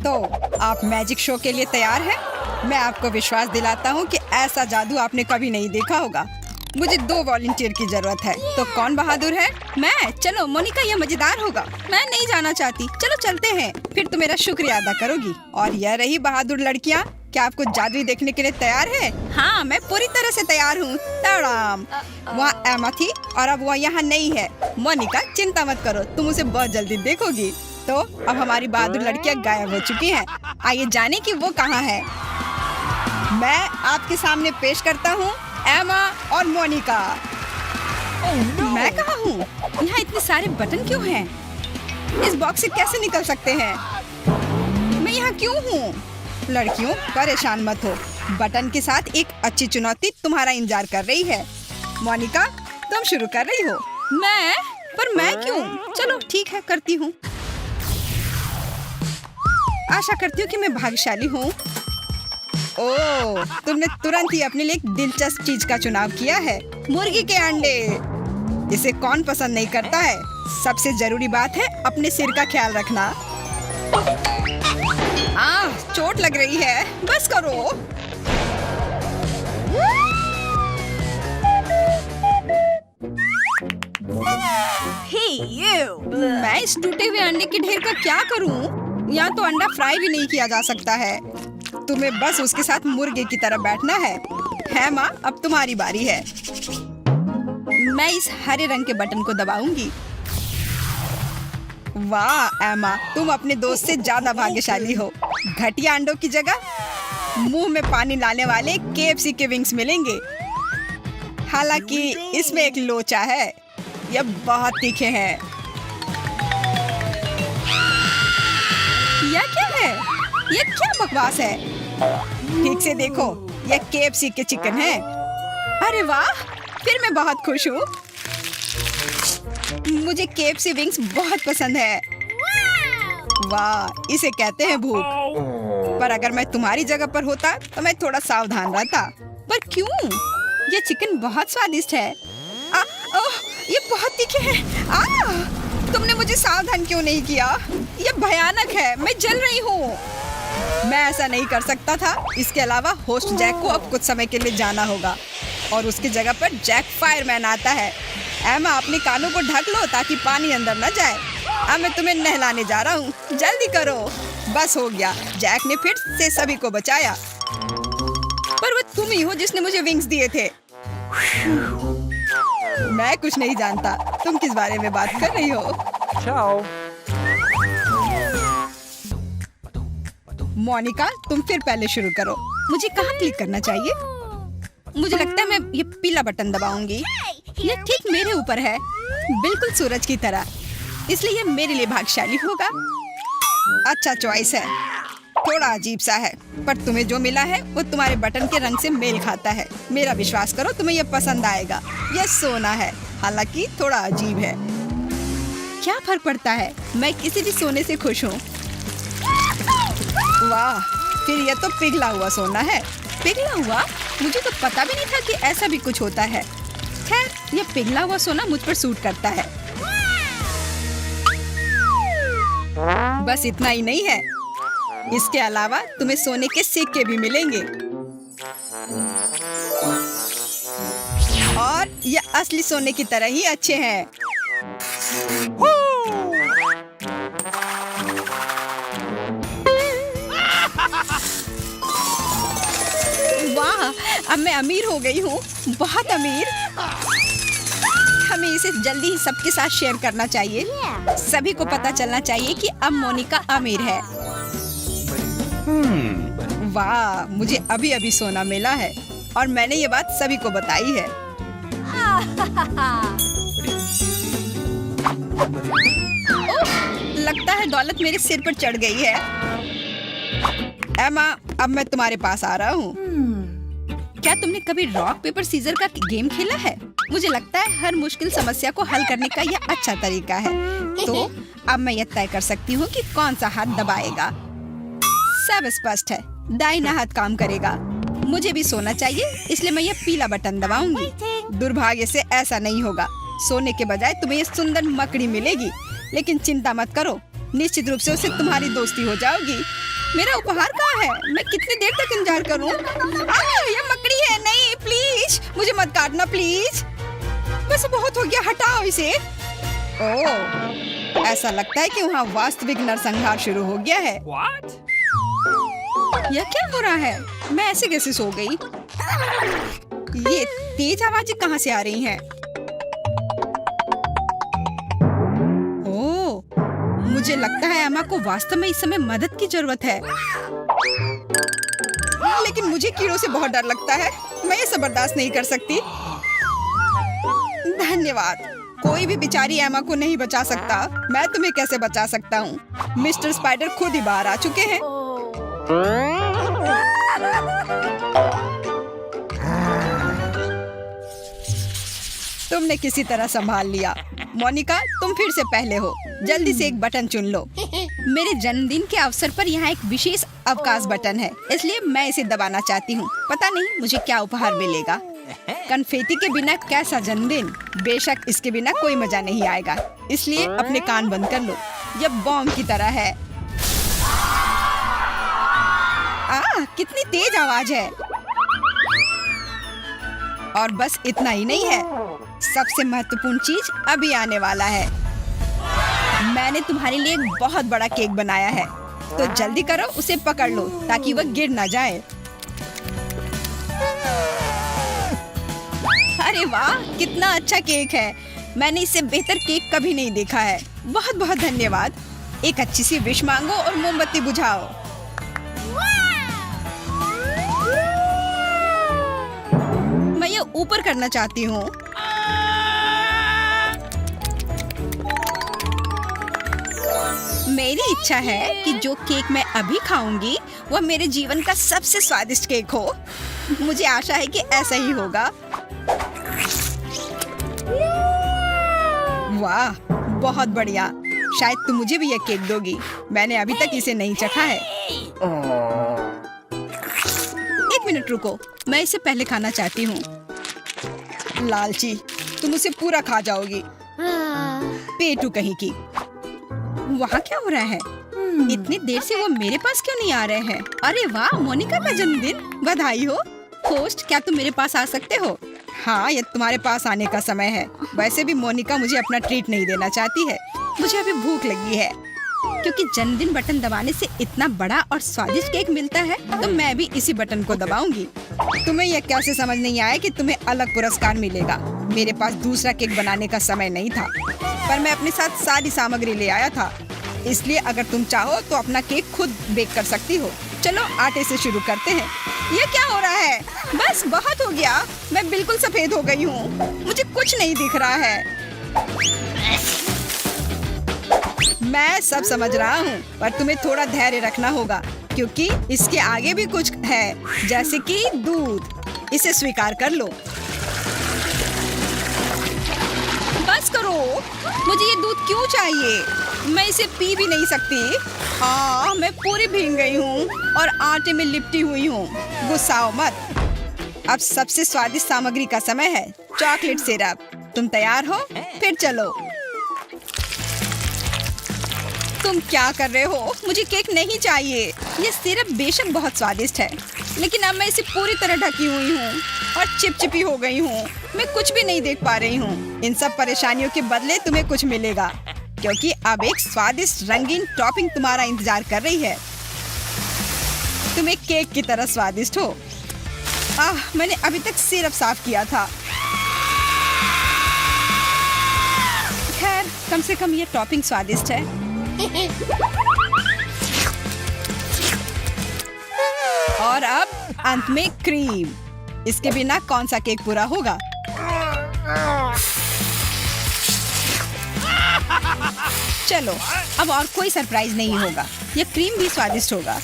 तो आप magic show के लिए तैयार हैं? मैं आपको विश्वास दिलाता हूँ कि ऐसा जादू आपने कभी नहीं देखा होगा। मुझे 2 वॉलंटियर की जरूरत है। तो कौन बहादुर है? मैं। चलो मोनिका, ये मजेदार होगा। मैं नहीं जाना चाहती। चलो चलते हैं। फिर तो मेरा शुक्रिया अदा करोगी। और यह रही बहादुर लड़कियाँ। क्या आपको जादू देखने के लिए तैयार है? हाँ, मैं पूरी तरह से तैयार हूँ। तड़ाम। वहाँ एमा थी और अब वह यहाँ नहीं है। मोनिका, चिंता मत करो, तुम उसे बहुत जल्दी देखोगी। तो अब हमारी बहादुर लड़कियाँ गायब हो चुकी हैं। आइए जाने कि वो कहाँ है। मैं आपके सामने पेश करता हूँ एमा और मोनिका। मैं कहाँ हूँ? यहाँ इतने सारे बटन क्यों हैं? इस बॉक्स से कैसे निकल सकते हैं? मैं यहाँ क्यों हूँ? लड़कियों, परेशान मत हो। बटन के साथ एक अच्छी चुनौती तुम्हारा इंतजार कर रही है। मोनिका, तुम शुरू कर रही हो। मैं क्यों? चलो ठीक है, करती हूँ। आशा करती हूँ कि मैं भाग्यशाली हूँ। ओह, तुमने तुरंत ही अपने लिए एक दिलचस्प चीज का चुनाव किया है। मुर्गी के अंडे। इसे कौन पसंद नहीं करता है? सबसे जरूरी बात है अपने सिर का ख्याल रखना। चोट लग रही है। बस करो। मैं इस टूटे हुए अंडे के ढेर का क्या करूं? यहाँ तो अंडा फ्राई भी नहीं किया जा सकता है। तुम्हें बस उसके साथ मुर्गे की तरह बैठना है माँ, अब तुम्हारी बारी है। मैं इस हरे रंग के बटन को दबाऊंगी। वाह एमा, तुम अपने दोस्त से ज्यादा भाग्यशाली हो। घटिया अंडों की जगह मुंह में पानी लाने वाले KFC के विंग्स मिलेंगे। हालांकि इसमें एक लोचा है। यह बहुत तीखे हैं। यह क्या है? यह क्या बकवास है? ठीक से देखो, यह KFC के चिकन है। अरे वाह, फिर मैं बहुत खुश हूँ। मुझे KFC विंग्स बहुत पसंद है। वाह, इसे कहते हैं भूख। पर अगर मैं तुम्हारी जगह पर होता तो मैं थोड़ा सावधान रहता। पर क्यों? ये चिकन बहुत स्वादिष्ट है। ये बहुत तीखे हैं। तुमने मुझे सावधान क्यों नहीं किया? ये भयानक है। मैं जल रही हूँ। मैं ऐसा नहीं कर सकता था। इसके अलावा होस्ट जैक को अब कुछ समय के लिए जाना होगा और उसकी जगह पर जैक फायरमैन आता है। एमा, अपने कानों को ढक लो ताकि पानी अंदर न जाए। अब मैं तुम्हें नहलाने जा रहा हूँ। जल्दी करो। बस हो गया। जैक ने फिर से सभी को बचाया। पर वो तुम ही हो जिसने मुझे विंग्स दिए थे। मैं कुछ नहीं जानता। तुम किस बारे में बात कर रही हो? Ciao. मोनिका, तुम फिर पहले शुरू करो। मुझे कहाँ क्लिक करना चाहिए? मुझे लगता है मैं ये पीला बटन दबाऊंगी। ये ठीक मेरे ऊपर है, बिल्कुल सूरज की तरह। इसलिए ये मेरे लिए भाग्यशाली होगा। अच्छा चॉइस है। थोड़ा अजीब सा है, पर तुम्हें जो मिला है वो तुम्हारे बटन के रंग से मेल खाता है। मेरा विश्वास करो, तुम्हें ये पसंद आएगा। यह सोना है, हालांकि थोड़ा अजीब है। क्या फर्क पड़ता है? मैं किसी भी सोने से खुश हूँ। वाह, फिर यह तो पिघला हुआ सोना है। पिघला हुआ? मुझे तो पता भी नहीं था कि ऐसा भी कुछ होता है। खैर, यह पिघला हुआ सोना मुझ पर सूट करता है। बस इतना ही नहीं है, इसके अलावा तुम्हें सोने के सिक्के भी मिलेंगे और ये असली सोने की तरह ही अच्छे हैं। वाह, अब मैं अमीर हो गई हूँ, बहुत अमीर। हमें इसे जल्दी ही सबके साथ शेयर करना चाहिए। सभी को पता चलना चाहिए कि अब मोनिका अमीर है। वाह, मुझे अभी अभी सोना मिला है और मैंने ये बात सभी को बताई है। ओह, लगता है दौलत मेरे सिर पर चढ़ गई है। एमा, अब मैं तुम्हारे पास आ रहा हूँ। क्या तुमने कभी रॉक पेपर सीजर का गेम खेला है? मुझे लगता है हर मुश्किल समस्या को हल करने का यह अच्छा तरीका है। तो अब मैं यह तय कर सकती हूँ कि कौन सा हाथ दबाएगा। सब स्पष्ट है, दाहिना हाथ काम करेगा। मुझे भी सोना चाहिए, इसलिए मैं यह पीला बटन दबाऊंगी। दुर्भाग्य से ऐसा नहीं होगा। सोने के बजाय तुम्हें यह सुंदर मकड़ी मिलेगी, लेकिन चिंता मत करो, निश्चित रूप से उससे तुम्हारी दोस्ती हो जाएगी। मेरा उपहार कहाँ है? मैं कितनी देर तक इंतजार करूं? ये मकड़ी है। नहीं, प्लीज मुझे मत काटना प्लीज। बस बहुत हो गया, हटाओ इसे। ओह, ऐसा लगता है कि वहाँ वास्तविक नरसंहार शुरू हो गया है। यह क्या हो रहा है? मैं ऐसे कैसे सो गई? ये तेज आवाजें कहाँ से आ रही हैं? ओह, मुझे लगता है अम्मा को वास्तव में इस समय मदद की जरूरत है। लेकिन मुझे कीड़ों से बहुत डर लगता है। मैं ये सब बर्दाश्त नहीं कर सकती। धन्यवाद। कोई भी बेचारी एमा को नहीं बचा सकता। मैं तुम्हें कैसे बचा सकता हूँ? मिस्टर स्पाइडर खुद ही बाहर आ चुके हैं। तुमने किसी तरह संभाल लिया। मोनिका, तुम फिर से पहले हो। जल्दी से एक बटन चुन लो। मेरे जन्मदिन के अवसर पर यहाँ एक विशेष अवकाश बटन है, इसलिए मैं इसे दबाना चाहती हूँ। पता नहीं मुझे क्या उपहार मिलेगा। कन्फेटी के बिना कैसा जन्मदिन? बेशक इसके बिना कोई मजा नहीं आएगा, इसलिए अपने कान बंद कर लो। यह बॉम्ब की तरह है। कितनी तेज आवाज है। और बस इतना ही नहीं है, सबसे महत्वपूर्ण चीज अभी आने वाला है। मैंने तुम्हारे लिए एक बहुत बड़ा केक बनाया है, तो जल्दी करो, उसे पकड़ लो ताकि वह गिर ना जाए। अरे वाह, कितना अच्छा केक है। मैंने इससे बेहतर केक कभी नहीं देखा है। बहुत बहुत धन्यवाद। एक अच्छी सी विश मांगो और मोमबत्ती बुझाओ। मैं ये ऊपर करना चाहती हूँ। मेरी इच्छा है कि जो केक मैं अभी खाऊंगी वह मेरे जीवन का सबसे स्वादिष्ट केक हो। मुझे आशा है कि ऐसा ही होगा। वाह, बहुत बढ़िया। शायद तुम मुझे भी यह केक दोगी। मैंने अभी तक इसे नहीं चखा है। एक मिनट रुको, मैं इसे पहले खाना चाहती हूँ। लालची, तुम उसे पूरा खा जाओगी। पेटू कहीं की। वहाँ क्या हो रहा है? इतनी देर से वो मेरे पास क्यों नहीं आ रहे हैं? अरे वाह, मोनिका का जन्मदिन। बधाई हो। होस्ट, क्या तुम मेरे पास आ सकते हो? हाँ, ये तुम्हारे पास आने का समय है। वैसे भी मोनिका मुझे अपना ट्रीट नहीं देना चाहती है। मुझे अभी भूख लगी है। क्योंकि जन्मदिन बटन दबाने से इतना बड़ा और स्वादिष्ट केक मिलता है, तो मैं भी इसी बटन को दबाऊंगी। तुम्हें यह कैसे समझ नहीं आया कि तुम्हें अलग पुरस्कार मिलेगा? मेरे पास दूसरा केक बनाने का समय नहीं था, पर मैं अपने साथ सारी सामग्री ले आया था। इसलिए अगर तुम चाहो तो अपना केक खुद बेक कर सकती हो। चलो आटे से शुरू करते हैं। ये क्या हो रहा है? बस बहुत हो गया। मैं बिल्कुल सफेद हो गई हूँ। मुझे कुछ नहीं दिख रहा है। मैं सब समझ रहा हूँ, पर तुम्हें थोड़ा धैर्य रखना होगा, क्योंकि इसके आगे भी कुछ है, जैसे कि दूध। इसे स्वीकार कर लो। बस करो, मुझे ये दूध क्यों चाहिए? मैं इसे पी भी नहीं सकती। मैं पूरी भीग गई हूँ और आटे में लिपटी हुई हूँ। गुस्साओ मत। अब सबसे स्वादिष्ट सामग्री का समय है, चॉकलेट सिरप। तुम तैयार हो? फिर चलो। तुम क्या कर रहे हो? मुझे केक नहीं चाहिए। ये सिरप बेशक बहुत स्वादिष्ट है, लेकिन अब मैं इसे पूरी तरह ढकी हुई हूँ और चिपचिपी हो गई हूँ। मैं कुछ भी नहीं देख पा रही हूँ। इन सब परेशानियों के बदले तुम्हें कुछ मिलेगा, क्योंकि अब एक स्वादिष्ट रंगीन टॉपिंग तुम्हारा इंतजार कर रही है। तुम एक केक की तरह स्वादिष्ट हो। मैंने अभी तक सिरप साफ किया था। खैर, कम से कम ये टॉपिंग स्वादिष्ट है। और अब अंत में क्रीम। इसके बिना कौन सा केक पूरा होगा? चलो, अब और कोई सरप्राइज नहीं होगा। यह क्रीम भी स्वादिष्ट होगा,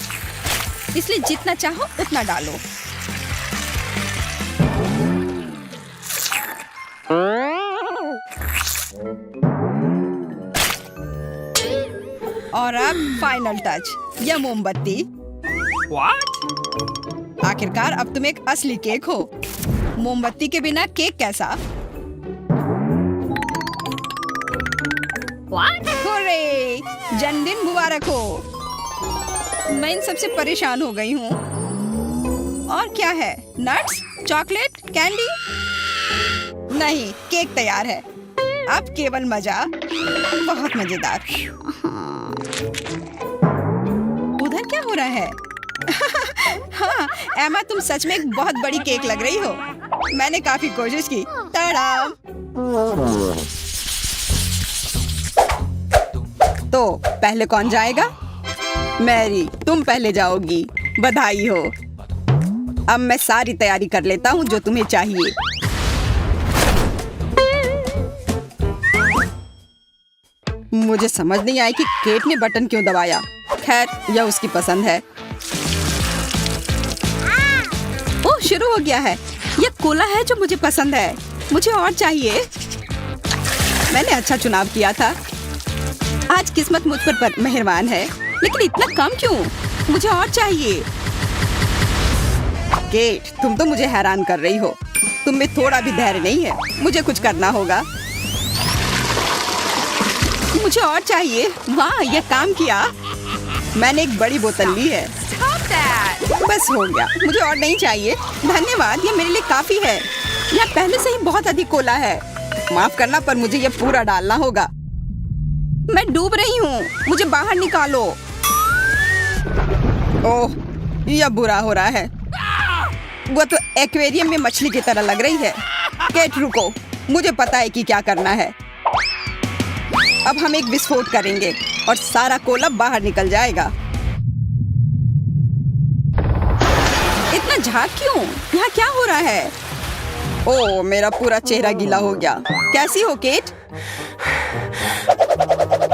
इसलिए जितना चाहो उतना डालो। और अब फाइनल टच, यह मोमबत्ती। आखिरकार अब तुम एक असली केक हो। मोमबत्ती के बिना केक कैसा? हुर्रे! जन्मदिन मुबारक हो। मैं इन सबसे परेशान हो गई हूँ। और क्या है? Nuts, chocolate, candy? नहीं, केक तैयार है। अब केवल मजा। बहुत मजेदार। उधर क्या हो रहा है? हाँ, एमा, तुम सच में एक बहुत बड़ी केक लग रही हो। मैंने काफी कोशिश की। टाड़ा! तो पहले कौन जाएगा? मैरी, तुम पहले जाओगी। बधाई हो। अब मैं सारी तैयारी कर लेता हूँ जो तुम्हें चाहिए। मुझे समझ नहीं आया कि केट ने बटन क्यों दबाया। खैर, यह उसकी पसंद है। ओह, शुरू हो गया है। यह कोला है जो मुझे पसंद है। मुझे और चाहिए। मैंने अच्छा चुनाव किया था। आज किस्मत मुझ पर मेहरबान है, लेकिन इतना कम क्यों? मुझे और चाहिए। केट, तुम तो मुझे हैरान कर रही हो। तुम में थोड़ा भी धैर्य नहीं है। मुझे कुछ करना होगा। मुझे और चाहिए। वाह, यह काम किया। मैंने एक बड़ी बोतल ली है। बस हो गया। मुझे और नहीं चाहिए। धन्यवाद, यह मेरे लिए काफी है। यह पहले से ही बहुत अधिक कोला है। माफ करना, पर मुझे यह पूरा डालना होगा। मैं डूब रही हूँ। मुझे बाहर निकालो। ओह, यह बुरा हो रहा है। वो तो एक्वेरियम में मछली की तरह लग रही है। केट, रुको। मुझे पता है कि क्या करना है। अब हम एक विस्फोट करेंगे और सारा कोला बाहर निकल जाएगा। इतना झाग क्यों? यहाँ क्या हो रहा है? ओह, मेरा पूरा चेहरा गीला हो गया। कैसी हो केट?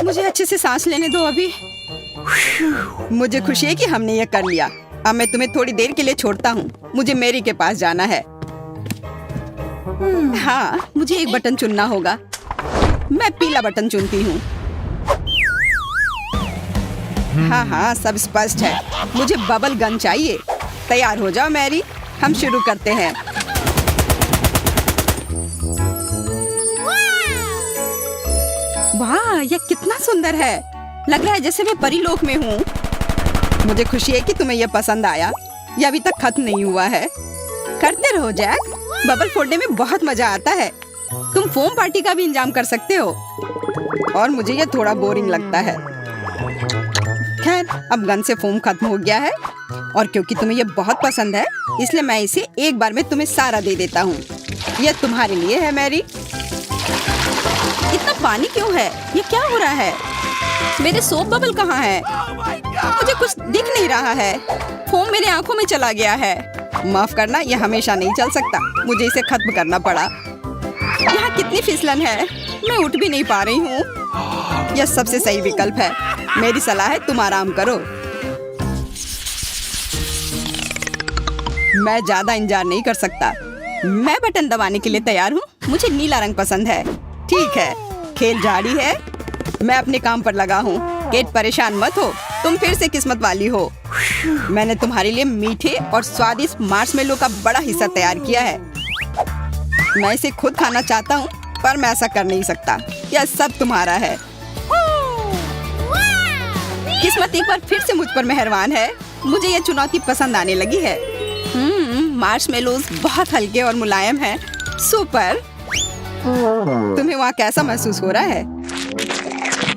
मुझे अच्छे से सांस लेने दो अभी। मुझे खुशी है कि हमने ये कर लिया। अब मैं तुम्हें थोड़ी देर के लिए छोड़ता हूँ। मुझे मैरी के पास जाना है। हाँ, मुझे एक बटन चुनना होगा। मैं पीला बटन चुनती हूँ। हाँ हाँ, सब स्पष्ट है। मुझे बबल गन चाहिए। तैयार हो जाओ मैरी, हम शुरू करते हैं। वाह, यह कितना सुंदर है। लग रहा है जैसे मैं परीलोक में हूँ। मुझे खुशी है कि तुम्हें यह पसंद आया। यह अभी तक खत्म नहीं हुआ है। करते रहो जैक। बबल फोड़ने में बहुत मजा आता है। तुम फोम पार्टी का भी इंतजाम कर सकते हो। और मुझे यह थोड़ा बोरिंग लगता है। खैर, अब गन से फोम खत्म हो गया है। और क्योंकि तुम्हें यह बहुत पसंद है, इसलिए मैं इसे एक बार में तुम्हें सारा दे देता हूँ। यह तुम्हारे लिए है मैरी। इतना पानी क्यों है? ये क्या हो रहा है? मेरे सोप बबल कहाँ है? मुझे कुछ दिख नहीं रहा है। फोम मेरे आंखों में चला गया है। माफ करना, यह हमेशा नहीं चल सकता। मुझे इसे खत्म करना पड़ा। यहाँ कितनी फिसलन है। मैं उठ भी नहीं पा रही हूँ। यह सबसे सही विकल्प है। मेरी सलाह है, तुम आराम करो। मैं ज्यादा इंतजार नहीं कर सकता। मैं बटन दबाने के लिए तैयार हूँ। मुझे नीला रंग पसंद है। ठीक है, खेल जारी है। मैं अपने काम पर लगा हूँ। केट, परेशान मत हो। तुम फिर से किस्मत वाली हो। मैंने तुम्हारे लिए मीठे और स्वादिष्ट मार्शमेलो का बड़ा हिस्सा तैयार किया है। मैं इसे खुद खाना चाहता हूँ, पर मैं ऐसा कर नहीं सकता। यह सब तुम्हारा है। किस्मत एक बार फिर से मुझ पर मेहरबान है। मुझे यह चुनौती पसंद आने लगी है। मार्शमेलोज बहुत हल्के और मुलायम हैं। सुपर। तुम्हें वहाँ कैसा महसूस हो रहा है?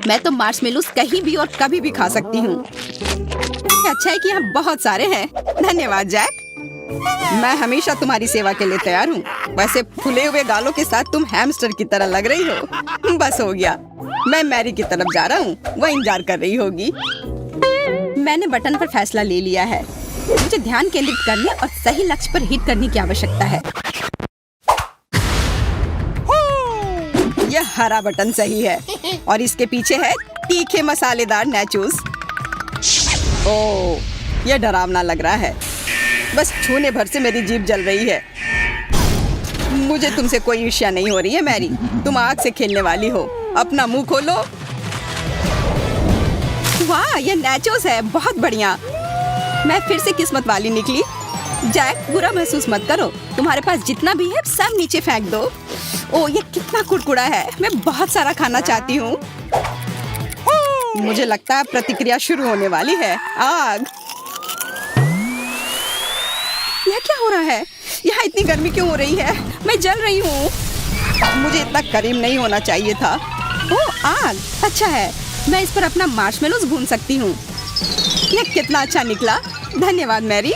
मैं तो मार्शमेलोज कहीं भी और कभी भी खा सकती हूँ। अच्छा है कि यहाँ बहुत सारे हैं। धन्यवाद जैक। मैं हमेशा तुम्हारी सेवा के लिए तैयार हूँ। वैसे फूले हुए गालों के साथ तुम हैमस्टर की तरह लग रही हो। बस हो गया। मैं मैरी की तरफ जा रहा हूँ। वह इंतजार कर रही होगी। मैंने बटन पर फैसला ले लिया है। मुझे ध्यान केंद्रित करने और सही लक्ष्य पर हिट करने की आवश्यकता है। यह हरा बटन सही है और इसके पीछे है तीखे मसालेदार नाचोस। ओह, यह डरावना लग रहा है। बस छूने भर से मेरी जीभ जल रही है। मुझे तुमसे कोई ईर्ष्या नहीं हो रही है मैरी। तुम आग से खेलने वाली हो। अपना मुंह खोलो। वाह, यह नाचोस है। बहुत बढ़िया। मैं फिर से किस्मत वाली निकली। जैक, बुरा महसूस मत करो। तुम्हारे पास जितना भी है सब नीचे फेंक दो। ओह, ये कितना कुड़कुड़ा है। मैं बहुत सारा खाना चाहती हूँ। मुझे लगता है प्रतिक्रिया शुरू होने वाली है। आग! यह क्या हो रहा है? यहाँ इतनी गर्मी क्यों हो रही है? मैं जल रही हूँ। मुझे इतना करीब नहीं होना चाहिए था। ओह, आग! अच्छा है, मैं इस पर अपना मार्शमेलोज भून सकती हूँ। यह कितना अच्छा निकला। धन्यवाद मैरी।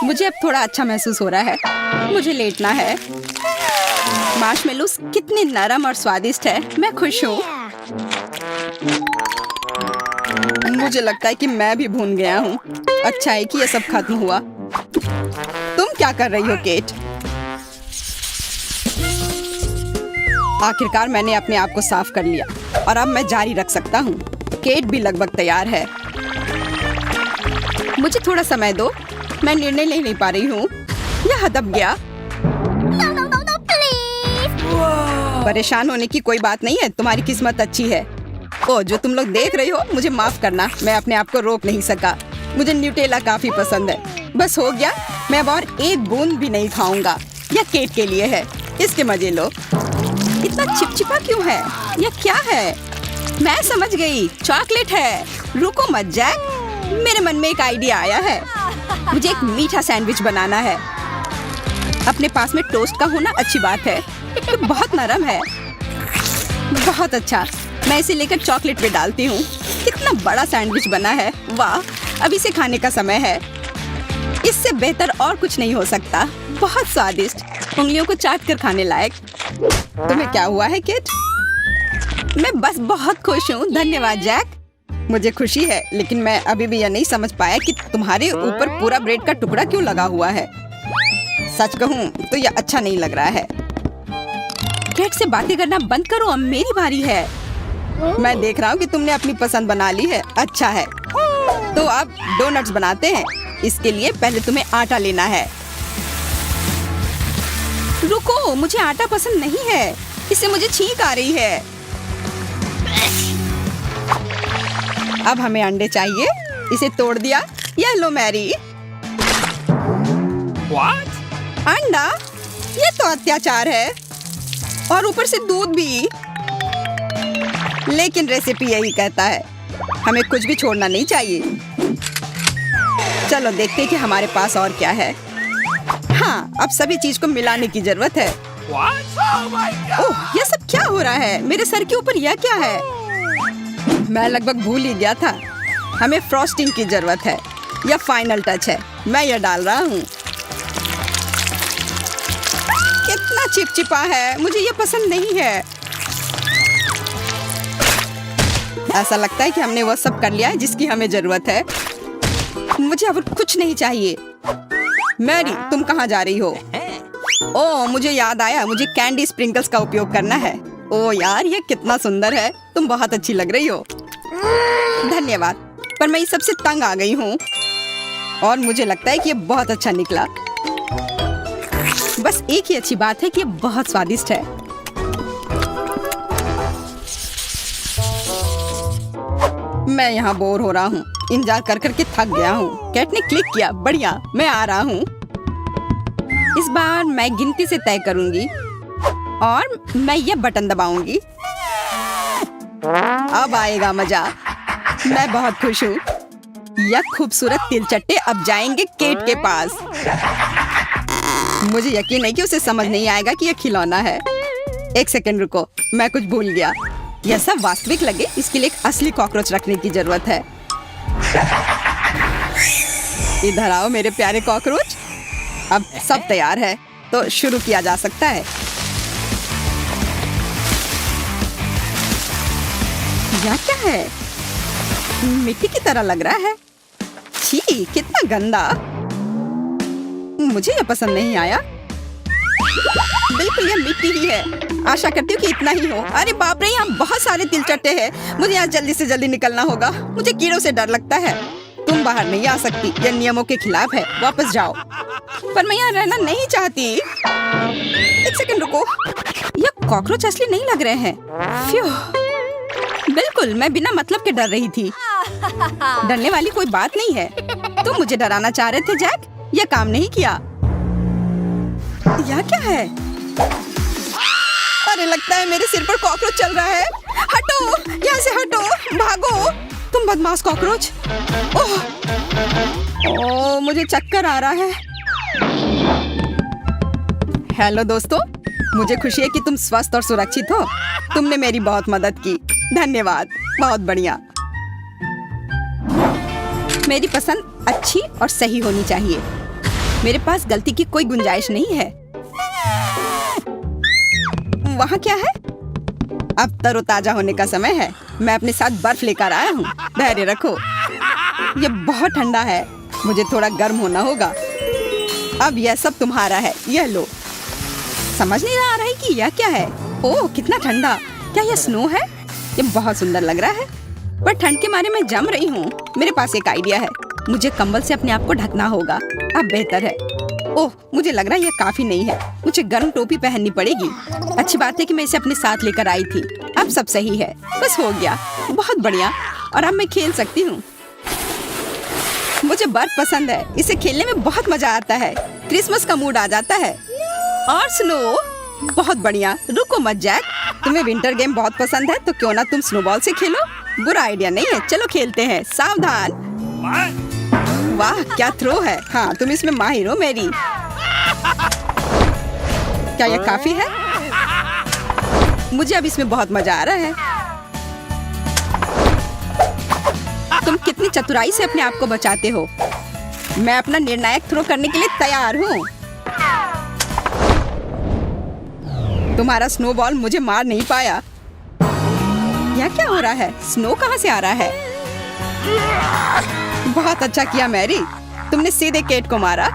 मुझे अब थोड़ा अच्छा महसूस हो रहा है। मुझे लेटना है। मार्शमेलोज कितने नरम और स्वादिष्ट है। मैं खुश हूँ। मुझे लगता है कि मैं भी भून गया हूँ। अच्छा है कि यह सब खत्म हुआ। तुम क्या कर रही हो केट? आखिरकार मैंने अपने आप को साफ कर लिया और अब मैं जारी रख सकता हूँ। केट भी लगभग तैयार है। मुझे थोड़ा समय दो। मैं निर्णय ले नहीं पा रही हूँ। यह दब गया। परेशान होने की कोई बात नहीं है। तुम्हारी किस्मत अच्छी है। ओ, जो तुम लोग देख रहे हो, मुझे माफ करना। मैं अपने आप को रोक नहीं सका। मुझे न्यूटेला काफी पसंद है। बस हो गया। मैं अब और एक बूंद भी नहीं खाऊंगा। यह केट के लिए है। इसके मजे लो। इतना चिपचिपा क्यों है? यह क्या है? मैं समझ गई। चॉकलेट है। रुको मत जैक। मेरे मन में एक आइडिया आया है। मुझे एक मीठा सैंडविच बनाना है। अपने पास में टोस्ट का होना अच्छी बात है। ये बहुत नरम है। बहुत अच्छा। मैं इसे लेकर चॉकलेट पे डालती हूँ। कितना बड़ा सैंडविच बना है। वाह! अब इसे खाने का समय है। इससे बेहतर और कुछ नहीं हो सकता। बहुत स्वादिष्ट। उंगलियों को चाट कर खाने लायक। तुम्हें क्या हुआ है किट? मैं बस बहुत खुश हूँ। धन्यवाद जैक। मुझे खुशी है, लेकिन मैं अभी भी यह नहीं समझ पाया कि तुम्हारे ऊपर पूरा ब्रेड का टुकड़ा क्यों लगा हुआ है। सच कहूँ तो यह अच्छा नहीं लग रहा है। केट से बातें करना बंद करो। अब मेरी बारी है। मैं देख रहा हूँ कि तुमने अपनी पसंद बना ली है। अच्छा है, तो अब डोनट्स बनाते हैं। इसके लिए पहले तुम्हें आटा लेना है। रुको, मुझे आटा पसंद नहीं है। इससे मुझे छींक आ रही है। अब हमें अंडे चाहिए। इसे तोड़ दिया। यह लो मैरी। What? अंडा? ये तो अत्याचार है। और ऊपर से दूध भी। लेकिन रेसिपी यही कहता है, हमें कुछ भी छोड़ना नहीं चाहिए। चलो देखते हैं कि हमारे पास और क्या है। हाँ, अब सभी चीज को मिलाने की जरूरत है। What? Oh my God! ओह, ये सब क्या हो रहा है? मेरे सर के ऊपर यह क्या है? मैं लगभग भूल ही गया था। हमें फ्रॉस्टिंग की जरूरत है। यह फाइनल टच है। मैं यह डाल रहा हूँ। कितना चिपचिपा है। मुझे यह पसंद नहीं है। ऐसा लगता है कि हमने वह सब कर लिया है जिसकी हमें जरूरत है। मुझे अब कुछ नहीं चाहिए। मैरी, तुम कहाँ जा रही हो? ओह, मुझे याद आया। मुझे कैंडी स्प्रिंकल्स का उपयोग करना है। ओह यार, ये कितना सुंदर है। तुम बहुत अच्छी लग रही हो। धन्यवाद। पर मैं इस सबसे तंग आ गई हूँ और मुझे लगता है कि ये बहुत अच्छा निकला। बस एक ही अच्छी बात है कि ये बहुत स्वादिष्ट है। मैं यहाँ बोर हो रहा हूँ। इंतजार कर करके थक गया हूँ। कैट ने क्लिक किया। बढ़िया, मैं आ रहा हूँ। इस बार मैं गिनती से तय करूंगी और मैं ये बटन दबाऊंगी। अब आएगा मजा। मैं बहुत खुश हूँ। यह खूबसूरत तिलचट्टे अब जाएंगे केट के पास। मुझे यकीन है कि उसे समझ नहीं आएगा कि यह खिलौना है। एक सेकंड रुको, मैं कुछ भूल गया। यह सब वास्तविक लगे, इसके लिए एक असली कॉकरोच रखने की जरूरत है। इधर आओ मेरे प्यारे कॉकरोच। अब सब तैयार है, तो शुरू किया जा सकता है। यह क्या है? मिट्टी की तरह लग रहा है। छी, कितना गंदा। मुझे यह पसंद नहीं आया। बिल्कुल, यह मिट्टी ही है। आशा करती हूँ कि इतना ही हो। अरे बाप रे, यहाँ बहुत सारे तिलचट्टे हैं। मुझे यहाँ जल्दी से जल्दी निकलना होगा। मुझे कीड़ों से डर लगता है। तुम बाहर नहीं आ सकती। यह नियमों के खिलाफ है। वापस जाओ। पर मैं यहाँ रहना नहीं चाहती। एक सेकंड रुको। यह कॉकरोच असली नहीं लग रहे हैं। फ्यू। बिल्कुल, मैं बिना मतलब के डर रही थी। डरने वाली कोई बात नहीं है। तुम मुझे डराना चाह रहे थे जैक। यह काम नहीं किया। यह क्या है? अरे लगता है मेरे सिर पर कॉकरोच चल रहा है। हटो, यहाँ से हटो, भागो तुम बदमाश कॉकरोच। ओह, ओह मुझे चक्कर आ रहा है। हेलो दोस्तों, मुझे खुशी है कि तुम स्वस्थ और सुरक्षित हो। तुमने मेरी बहुत मदद की, धन्यवाद। बहुत बढ़िया। मेरी पसंद अच्छी और सही होनी चाहिए। मेरे पास गलती की कोई गुंजाइश नहीं है। वहाँ क्या है? अब तरोताजा होने का समय है। मैं अपने साथ बर्फ लेकर आया हूँ। धैर्य रखो। ये बहुत ठंडा है, मुझे थोड़ा गर्म होना होगा। अब यह सब तुम्हारा है, यह लो। समझ नहीं आ रहा है कि यह क्या है। ओह कितना ठंडा। क्या यह स्नो है? ये बहुत सुंदर लग रहा है, पर ठंड के मारे मैं जम रही हूँ। मेरे पास एक आइडिया है। मुझे कंबल से अपने आप को ढकना होगा। अब बेहतर है। ओह मुझे लग रहा है यह काफी नहीं है। मुझे गर्म टोपी पहननी पड़ेगी। अच्छी बात है कि मैं इसे अपने साथ लेकर आई थी। अब सब सही है। बस हो गया। बहुत बढ़िया। और अब मैं खेल सकती हूँ। मुझे बर्फ पसंद है। इसे खेलने में बहुत मजा आता है। क्रिसमस का मूड आ जाता है। और स्नो, बहुत बढ़िया। रुको मत जैक, तुम्हें विंटर गेम बहुत पसंद है, तो क्यों ना तुम स्नोबॉल से खेलो। बुरा आइडिया नहीं है। चलो खेलते हैं। सावधान। वाह क्या थ्रो है। हाँ तुम इसमें माहिर हो मेरी। क्या यह काफी है? मुझे अब इसमें बहुत मजा आ रहा है। तुम कितनी चतुराई से अपने आप को बचाते हो। मैं अपना निर्णायक थ्रो करने के लिए तैयार हूँ। तुम्हारा स्नोबॉल मुझे मार नहीं पाया। यह क्या हो रहा है? स्नो कहाँ से आ रहा है? बहुत अच्छा किया मैरी, तुमने सीधे केट को मारा।